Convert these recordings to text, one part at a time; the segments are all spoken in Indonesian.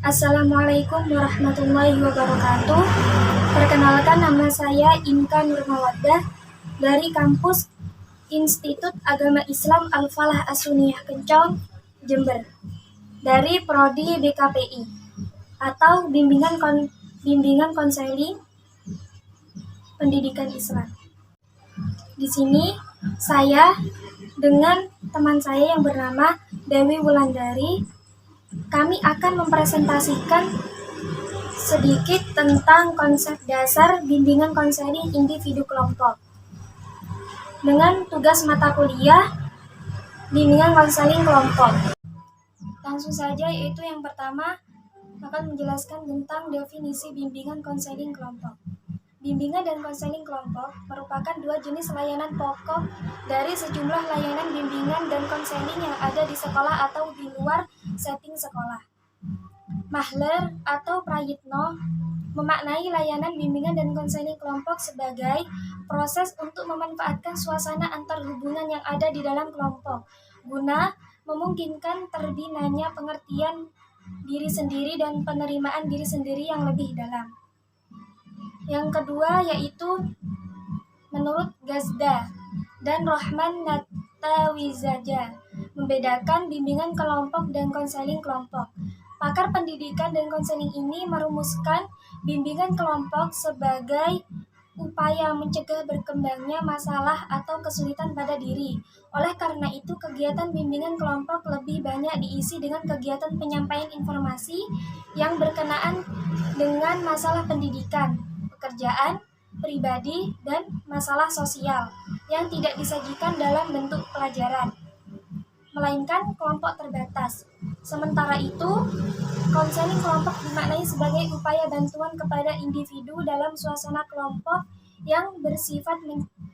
Assalamualaikum warahmatullahi wabarakatuh. Perkenalkan, nama saya Inka Nurmawaddah dari kampus Institut Agama Islam Al-Falah As-Sunniyah Kencong, Jember, dari Prodi BKPI atau Bimbingan Konseling Pendidikan Islam. Di sini saya dengan teman saya yang bernama Dewi Wulandari, kami akan mempresentasikan sedikit tentang konsep dasar bimbingan konseling individu kelompok dengan tugas mata kuliah bimbingan konseling kelompok. Langsung saja, yaitu yang pertama akan menjelaskan tentang definisi bimbingan konseling kelompok. Bimbingan dan konseling kelompok merupakan dua jenis layanan pokok dari sejumlah layanan bimbingan dan konseling yang ada di sekolah atau di luar setting sekolah. Mahler atau Prayitno memaknai layanan bimbingan dan konseling kelompok sebagai proses untuk memanfaatkan suasana antar hubungan yang ada di dalam kelompok guna memungkinkan terbinanya pengertian diri sendiri dan penerimaan diri sendiri yang lebih dalam. Yang kedua yaitu menurut Gazda dan Rohman Natawizaja membedakan bimbingan kelompok dan konseling kelompok. Pakar pendidikan dan konseling ini merumuskan bimbingan kelompok sebagai upaya mencegah berkembangnya masalah atau kesulitan pada diri. Oleh karena itu, kegiatan bimbingan kelompok lebih banyak diisi dengan kegiatan penyampaian informasi yang berkenaan dengan masalah pendidikan, pekerjaan, pribadi, dan masalah sosial yang tidak disajikan dalam bentuk pelajaran, melainkan kelompok terbatas. Sementara itu, konseling kelompok dimaknai sebagai upaya bantuan kepada individu dalam suasana kelompok yang bersifat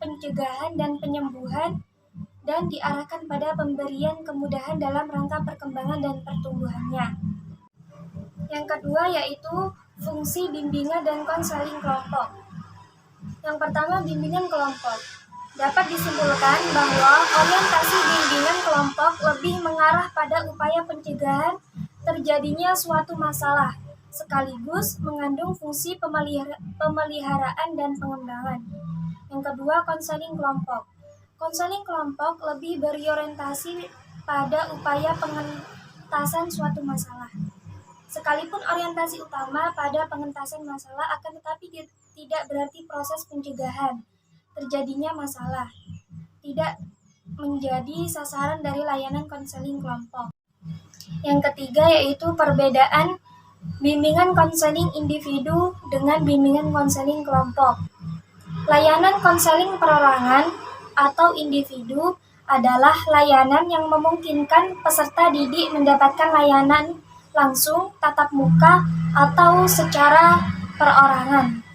pencegahan dan penyembuhan dan diarahkan pada pemberian kemudahan dalam rangka perkembangan dan pertumbuhannya. Yang kedua yaitu fungsi bimbingan dan konseling kelompok. Yang pertama, bimbingan kelompok. Dapat disimpulkan bahwa orientasi bimbingan kelompok lebih mengarah pada upaya pencegahan terjadinya suatu masalah, sekaligus mengandung fungsi pemeliharaan dan pengembangan. Yang kedua, konseling kelompok. Konseling kelompok lebih berorientasi pada upaya pengentasan suatu masalah. Sekalipun orientasi utama pada pengentasan masalah, akan tetapi tidak berarti proses pencegahan terjadinya masalah tidak menjadi sasaran dari layanan konseling kelompok. Yang ketiga yaitu perbedaan bimbingan konseling individu dengan bimbingan konseling kelompok. Layanan konseling perorangan atau individu adalah layanan yang memungkinkan peserta didik mendapatkan layanan langsung, tatap muka, atau secara perorangan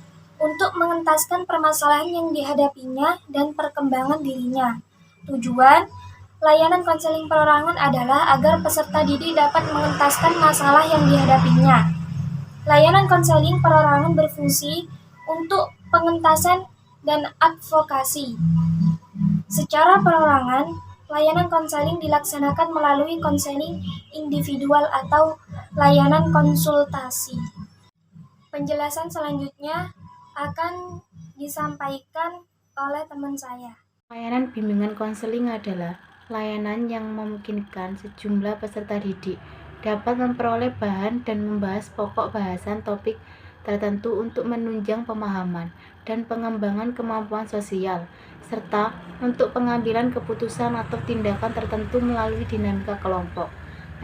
untuk mengentaskan permasalahan yang dihadapinya dan perkembangan dirinya. Tujuan layanan konseling perorangan adalah agar peserta didik dapat mengentaskan masalah yang dihadapinya. Layanan konseling perorangan berfungsi untuk pengentasan dan advokasi. Secara perorangan, layanan konseling dilaksanakan melalui konseling individual atau layanan konsultasi. Penjelasan selanjutnya akan disampaikan oleh teman saya. Layanan bimbingan konseling adalah layanan yang memungkinkan sejumlah peserta didik dapat memperoleh bahan dan membahas pokok bahasan topik tertentu untuk menunjang pemahaman dan pengembangan kemampuan sosial, serta untuk pengambilan keputusan atau tindakan tertentu melalui dinamika kelompok.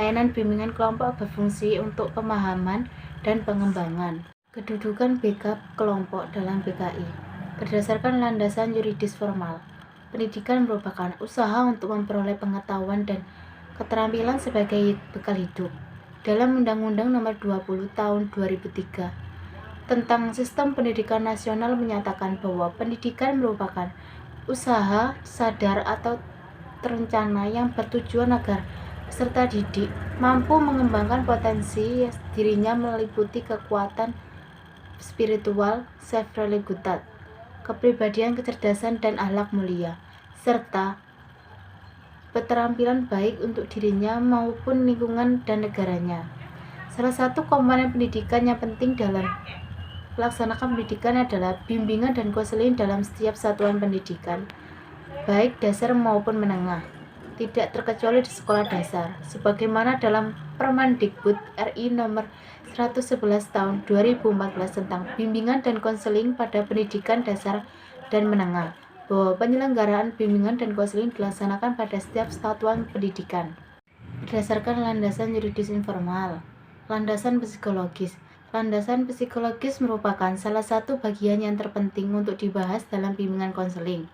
Layanan bimbingan kelompok berfungsi untuk pemahaman dan pengembangan. Kedudukan backup kelompok dalam BKI. Berdasarkan landasan yuridis formal, pendidikan merupakan usaha untuk memperoleh pengetahuan dan keterampilan sebagai bekal hidup. Dalam Undang-Undang Nomor 20 Tahun 2003 tentang Sistem Pendidikan Nasional menyatakan bahwa pendidikan merupakan usaha sadar atau terencana yang bertujuan agar peserta didik mampu mengembangkan potensi dirinya meliputi kekuatan spiritual, self-religious, kepribadian, kecerdasan, dan akhlak mulia, serta keterampilan baik untuk dirinya maupun lingkungan dan negaranya. Salah satu komponen pendidikan yang penting dalam melaksanakan pendidikan adalah bimbingan dan konseling dalam setiap satuan pendidikan, baik dasar maupun menengah, tidak terkecuali di sekolah dasar, sebagaimana dalam Permendikbud RI nomor 111 tahun 2014 tentang bimbingan dan konseling pada pendidikan dasar dan menengah, bahwa penyelenggaraan bimbingan dan konseling dilaksanakan pada setiap satuan pendidikan berdasarkan landasan yuridis informal. Landasan psikologis. Landasan psikologis merupakan salah satu bagian yang terpenting untuk dibahas dalam bimbingan konseling.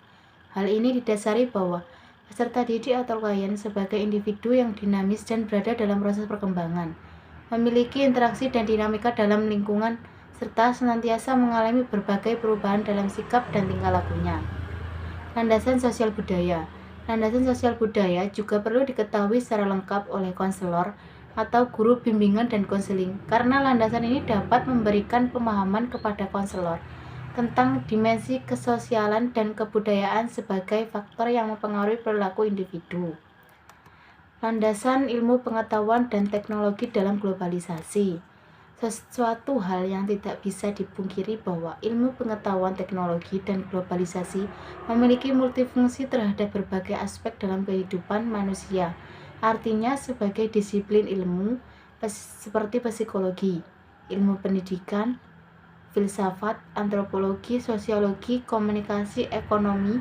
Hal ini didasari bahwa peserta didik atau klien sebagai individu yang dinamis dan berada dalam proses perkembangan, memiliki interaksi dan dinamika dalam lingkungan, serta senantiasa mengalami berbagai perubahan dalam sikap dan tingkah lakunya. Landasan sosial budaya. Landasan sosial budaya juga perlu diketahui secara lengkap oleh konselor atau guru bimbingan dan konseling, karena landasan ini dapat memberikan pemahaman kepada konselor tentang dimensi kesosialan dan kebudayaan sebagai faktor yang mempengaruhi perilaku individu. Landasan ilmu pengetahuan dan teknologi dalam globalisasi. Sesuatu hal yang tidak bisa dipungkiri bahwa ilmu pengetahuan teknologi dan globalisasi memiliki multifungsi terhadap berbagai aspek dalam kehidupan manusia. Artinya sebagai disiplin ilmu seperti psikologi, ilmu pendidikan, filsafat, antropologi, sosiologi, komunikasi, ekonomi,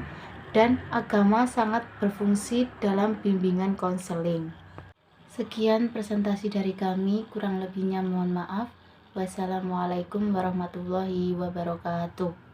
dan agama sangat berfungsi dalam bimbingan konseling. Sekian presentasi dari kami, kurang lebihnya mohon maaf. Wassalamualaikum warahmatullahi wabarakatuh.